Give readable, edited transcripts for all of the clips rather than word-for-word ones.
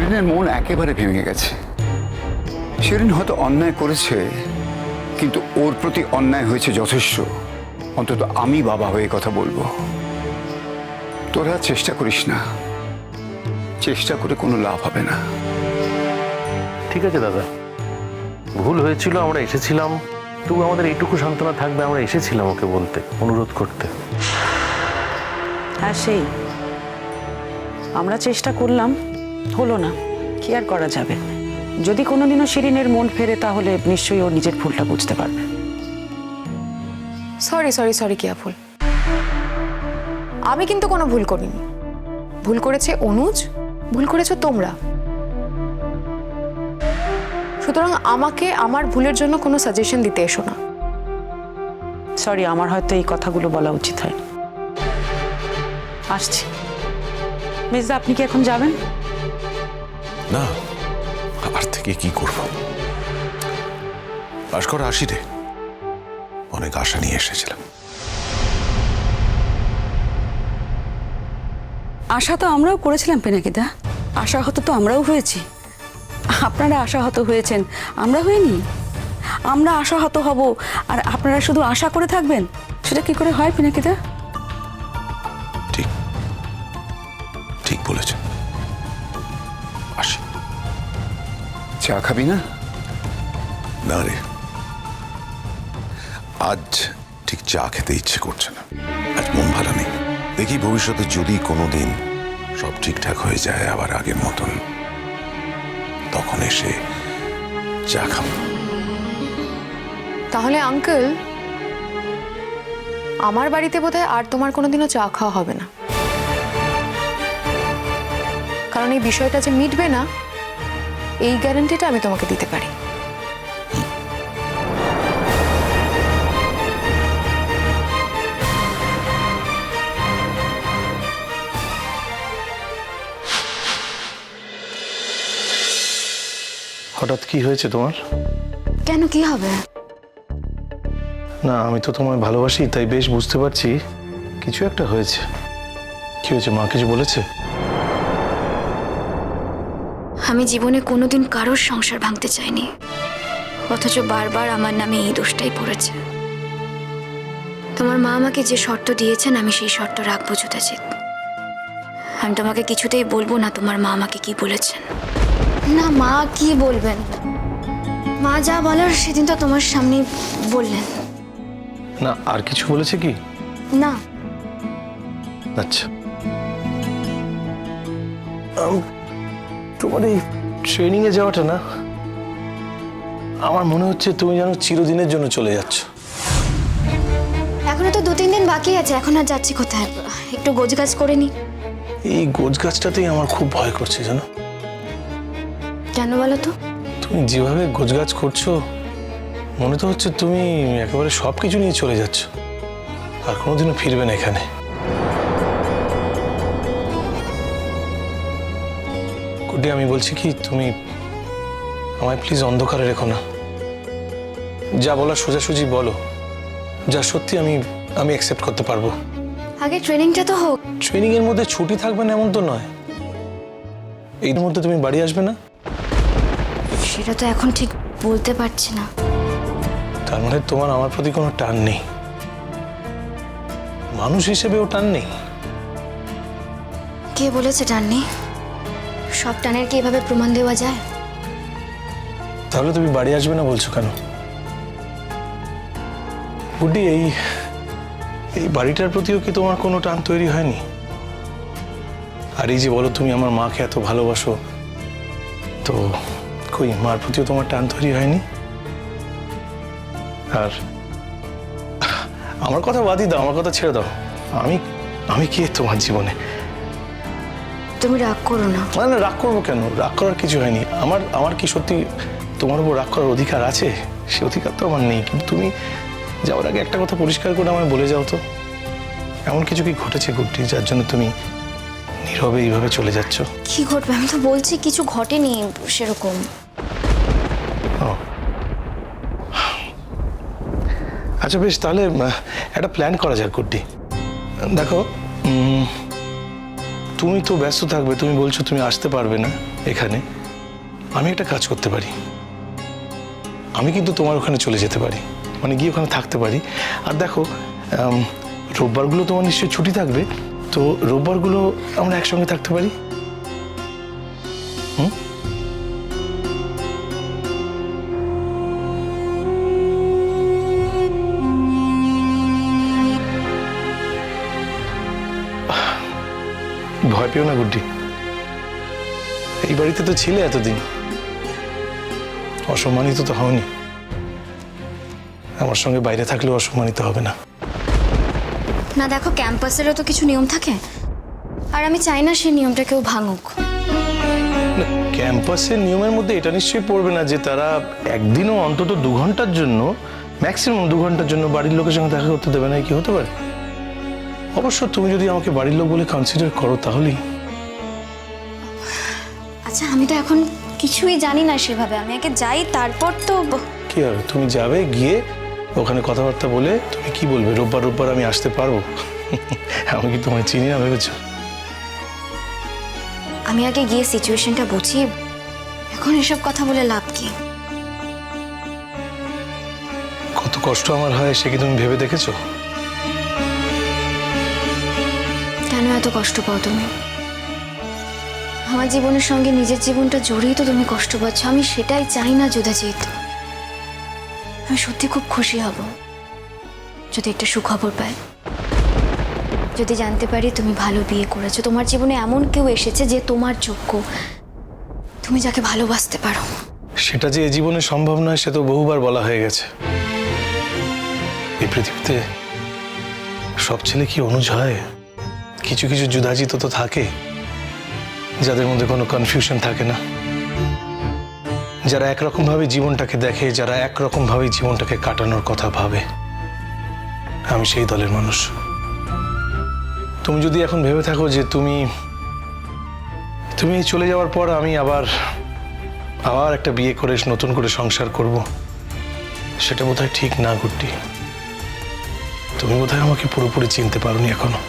শিরিনের মন একেবারে ভেঙে গেছে। শিরিন হয়তো অন্যায় করেছে, কিন্তু ওর প্রতি অন্যায় হয়েছে যথেষ্ট। অন্তত আমি বাবা হয়ে কথা বলবো। তোরা চেষ্টা করিস না, চেষ্টা করে কোনো লাভ হবে না। ঠিক আছে দাদা, ভুল হয়েছিল, আমরা এসেছিলাম, তবু আমাদের এইটুকু সান্ত্বনা থাকবে, আমরা এসেছিলাম ওকে বলতে, অনুরোধ করতে। হ্যাঁ, সেই আমরা চেষ্টা করলাম, হলো না, কি আর করা যাবে। যদি কোনোদিনও শিরিনের মন ফেরে তাহলে নিশ্চয়ই ও নিজের ভুলটা বুঝতে পারবে। সরি সরি সরি কিয়া ফুল, আমি কিন্তু কোনো ভুল করিনি। ভুল করেছে অনুজ, ভুল করেছো তোমরা। সুতরাং আমাকে আমার ভুলের জন্য কোনো সাজেশন দিতে এসো না। সরি, আমার হয়তো এই কথাগুলো বলা উচিত হয়। আসছি। মেজদা, আপনি কি এখন যাবেন? না, আর থেকে কি করব? ভাস্কর, আসি রে, অনেক আশা নিয়ে এসেছিলাম। আশা তো আমরাও করেছিলাম পিনাকিদা, আশাহত তো আমরাও হয়েছি। আপনারা আশাহত হয়েছেন, আমরা হইনি। আমরা আশাহত হব আর আপনারা শুধু আশা করে থাকবেন, সেটা কি করে হয় পিনাকিদা? ঠিক ঠিক বলেছেন। আসি। চা খাবি না? না রে, আজ ঠিক চা খেতে ইচ্ছে করছে না। আজ মন ভালো নেই। দেখি ভবিষ্যতে যদি কোনোদিন সব ঠিকঠাক হয়ে যায় আবার আগের মতন, তখন এসে চা খাবো। তাহলে আঙ্কেল, আমার বাড়িতে বোধহয় আর তোমার কোনোদিনও চা খাওয়া হবে না, কারণ এই বিষয়টা যে মিটবে না এই গ্যারান্টিটা আমি তোমাকে দিতে পারি। হঠাৎ কি হয়েছে তোমার? কেন, কি হবে? না, আমি তো তোমায় ভালোবাসি, তাই বেশ বুঝতে পারছি কিছু একটা হয়েছে। কি হয়েছে? মা কিছু বলেছে? আমি জীবনে কোনোদিন কারোর সংসার ভাঙতে চাইনি, অথচ বারবার আমার নামে এই দোষটাই পড়েছে। তোমার মা আমাকে যে শর্ত দিয়েছেন আমি সেই শর্ত রাখবো যথাচিত। আমি তোমাকে কিছুতেই বলবো না তোমার মা আমাকে কি বলেছেন। না, মা কি বলবেন? মা যা বলার সেদিন তো তোমার সামনেই বললেন। না, আর কিছু বলেছে কি? না। আচ্ছা, তোমার এই ট্রেনিং এ যাওয়াটা না, আমার মনে হচ্ছে তুমি যেন চিরদিনের জন্য চলে যাচ্ছ। এখনো তো 2-3 দিন বাকি আছে, এখন আর যাচ্ছি কোথায়? একটু গোছগাছ করে নি। এই গোছগাছটাতেই আমার খুব ভয় করছে, জানো? কেন বলো তো? তুমি যেভাবে গোছগাছ করছো, মনে তো হচ্ছে তুমি একেবারে সবকিছু নিয়ে চলে যাচ্ছ, আর কোনোদিনও ফিরবে না এখানে। গুড্ডি, আমি বলছি কি, তুমি আমায় প্লিজ অন্ধকারে রেখো না। যা বলার সোজাসুজি বলো, যা সত্যি আমি অ্যাকসেপ্ট করতে পারবো। আগে ট্রেনিংটা তো হোক। ট্রেনিং এর মধ্যে ছুটি থাকবে না এমন তো নয়। এর মধ্যে তুমি বাড়ি আসবে না? সেটা তো এখন ঠিক বলতে পারছি না। তার মানে তোমার আমার প্রতি কোনো টান নেই, মানুষ হিসেবেও টান নেই? কে বলেছে টান নেই? সব টানের কি এভাবে প্রমাণ দেওয়া যায়? তাহলে তুমি বাড়ি আসবে না বলছো কেন? গুড্ডি, এই বাড়িটার প্রতিও কি তোমার কোনো টান তৈরি হয়নি? আর এই যে বলো তুমি আমার মাকে এত ভালোবাসো, তো কই মার প্রতিও তোমার টান তৈরি হয়নি? আর আমার কথা বাদই দাও, আমার কথা ছেড়ে দাও। আমি কি তোমার জীবনে? তুমি রাগ করো না। না না, রাগ করবো কেন? রাগ করার কিছু হয়নি। আমার কি সত্যি তোমার উপর রাগ করার অধিকার আছে? সে অধিকার তো আমার নেই। কিন্তু তুমি যাওয়ার আগে একটা কথা পরিষ্কার করে আমায় বলে যাও তো, এমন কিছু কি ঘটেছে গুড্ডি যার জন্য তুমি নীরবে এইভাবে চলে যাচ্ছ? কি ঘটবে? আমি তো বলছি কিছু ঘটেনি সেরকম। ও আচ্ছা, বেশ, তাহলে একটা প্ল্যান করা যাক গুড্ডি। দেখো, তুমি তো ব্যস্ত থাকবে, তুমি বলছো তুমি আসতে পারবে না, এখানে, আমি একটা কাজ করতে পারি। আমি কিন্তু তোমার ওখানে চলে যেতে পারি, মানে গিয়ে ওখানে থাকতে পারি। আর দেখো, রোববারগুলো তোমার নিশ্চয়ই ছুটি থাকবে, তো রোববারগুলো আমরা একসঙ্গে থাকতে পারি। হুম? ভয় পেও না গুড্ডি, এই বাড়িতে তো ছিলে এতদিন, অসম্মানিত তো হওনি। আমার সঙ্গে বাইরে থাকলেও অসম্মানিত হবে না। না দেখো, ক্যাম্পাসেরও তো কিছু নিয়ম থাকে, আর আমি চাই না সেই নিয়মটা কেউ ভাঙুক। না, ক্যাম্পাসের নিয়মের মধ্যে এটা নিশ্চয়ই পড়বে না যে তারা একদিনও অন্তত 2 ঘন্টার জন্য, ম্যাক্সিমাম 2 ঘন্টার জন্য বাড়ির লোকের সঙ্গে দেখা করতে দেবে না। কি হতে পারে? অবশ্য তুমি যদি আমাকে বাড়ির লোক বলে কনসিডার করো তাহলেই। আচ্ছা, আমি তো এখন কিছুই জানি না সেভাবে, আমি আগে যাই, তারপর তো কি হবে, তুমি যাবে, গিয়ে ওখানে কথাবার্তা বলে তুমি কি বলবে, রোববার আমি আসতে পারবো? আমি কি তোমায় চিনি না ভেবেছ? আমি আগে গিয়ে সিচুয়েশনটা বুঝি, এখন এসব কথা বলে লাভ কি? কত কষ্ট আমার হয় সে কি তুমি ভেবে দেখেছো? কেন এত কষ্ট পাও তুমি? আমার জীবনের সঙ্গে নিজের জীবনটা জড়িয়ে তো তুমি কষ্ট পাচ্ছ। আমি সেটাই চাই না যুধাজিৎ। আমি সত্যি খুব খুশি হব যদি একটা সুখবর পাই, যদি জানতে পারি তুমি ভালো বিয়ে করেছো, তোমার জীবনে এমন কেউ এসেছে যে তোমার যোগ্য, তুমি যাকে ভালোবাসতে পারো। সেটা যে এ জীবনে সম্ভব নয় সে তো বহুবার বলা হয়ে গেছে। এই পৃথিবীতে সব ছেলে কি অনুজ হয়? কিছু কিছু যুধাজিত তো থাকে যাদের মধ্যে কোনো কনফিউশন থাকে না, যারা একরকম ভাবে জীবনটাকে দেখে, যারা একরকম ভাবে জীবনটাকে কাটানোর কথা ভাবে। আমি সেই দলের মানুষ। তুমি যদি এখন ভেবে থাকো যে তুমি চলে যাওয়ার পর আমি আবার একটা বিয়ে করে নতুন করে সংসার করব, সেটা বোধহয় ঠিক না গুড্ডি। তুমি বোধহয় আমাকে পুরোপুরি চিনতে পারোনি এখনো।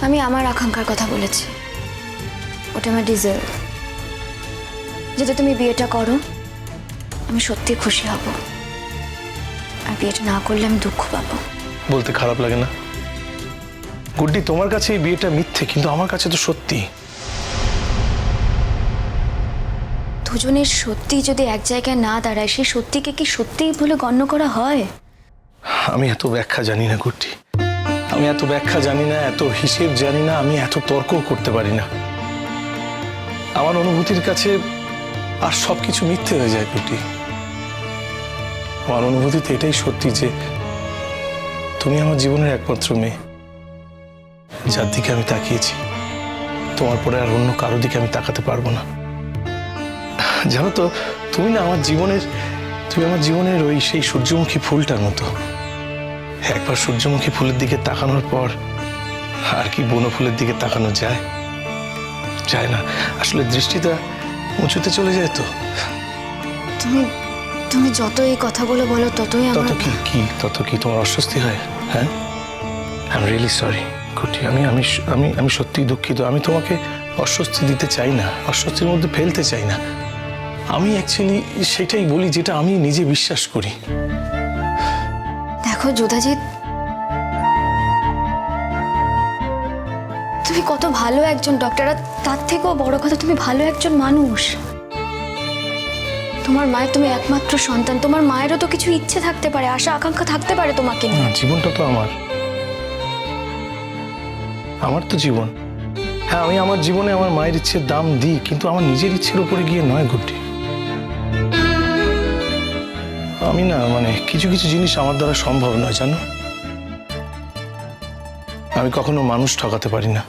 আমি আমার আকাঙ্ক্ষার কথা বলেছি, ওটা আমার ডিজার্ভ। যদি তুমি বিয়েটা করো আমি সত্যি খুশি হব, আর বিয়েটা না করলে আমি দুঃখ পাবো। বলতে খারাপ লাগে না গুড্ডি? তোমার কাছে এই বিয়েটা মিথ্যে, কিন্তু আমার কাছে তো সত্যি। দুজনের সত্যি যদি এক জায়গায় না দাঁড়ায়, সেই সত্যিকে কি সত্যিই বলে গণ্য করা হয়? আমি এত ব্যাখ্যা জানি না গুড্ডি, আমি এত ব্যাখ্যা জানি না, এত হিসেব জানি না, আমি এত তর্ক করতে পারি না। আমার অনুভূতির কাছে আর সবকিছু মিথ্যে হয়ে যায় গুড্ডি। আমার অনুভূতিতে এটাই সত্যি যে তুমি আমার জীবনের একমাত্র মেয়ে, যার দিকে আমি তাকিয়েছি। তোমার পরে আর অন্য কারো দিকে আমি তাকাতে পারবো না। জানো তো, তুমি আমার জীবনের ওই সেই সূর্যমুখী ফুলটার মতো। একবার সূর্যমুখী ফুলের দিকে তাকানোর পর আর কি বনো ফুলের দিকে তাকানো যায়? যায় না। আসলে দৃষ্টিটা উঁচুতে চলে যায় তো। তুমি যত এই কথাগুলো বলো ততই আমার তত কি তোমার অস্বস্তি হয়? হ্যাঁ, আই এম রিয়েলি সরি গুড্ডি। আমি সত্যিই দুঃখিত। আমি তোমাকে অস্বস্তি দিতে চাই না, অস্বস্তির মধ্যে ফেলতে চাই না। আমি অ্যাকচুয়ালি সেটাই বলি যেটা আমি নিজে বিশ্বাস করি। দেখো যুধাজিৎ, তুমি কত ভালো একজন ডক্টর, আর তার থেকেও বড় কথা তুমি ভালো একজন মানুষ। তোমার মায়ের তুমি একমাত্র সন্তান, তোমার মায়েরও তো কিছু ইচ্ছে থাকতে পারে, আশা আকাঙ্ক্ষা থাকতে পারে তোমাকে নিয়ে। জীবনটা তো আমার তো জীবন। হ্যাঁ, আমি আমার জীবনে আমার মায়ের ইচ্ছের দাম দিই, কিন্তু আমার নিজের ইচ্ছের উপরে গিয়ে নয় গুড্ডি। আমি না, মানে কিছু কিছু জিনিস আমার দ্বারা সম্ভব নয়, জানো। আমি কখনো মানুষ ঠকাতে পারি না।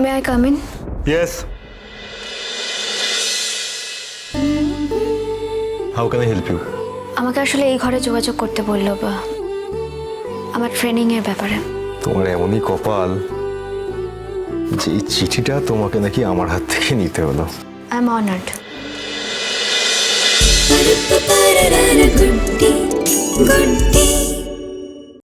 May I come in? Yes. How can I help you? আমাকে আসলে এই ঘরে যোগাযোগ করতে বললো, বা আমার ট্রেনিং এর ব্যাপারে। তোমার এমনই কপাল যে এই চিঠিটা তোমাকে নাকি আমার হাত থেকে নিতে হলো। I am honoured. Guddi Guddi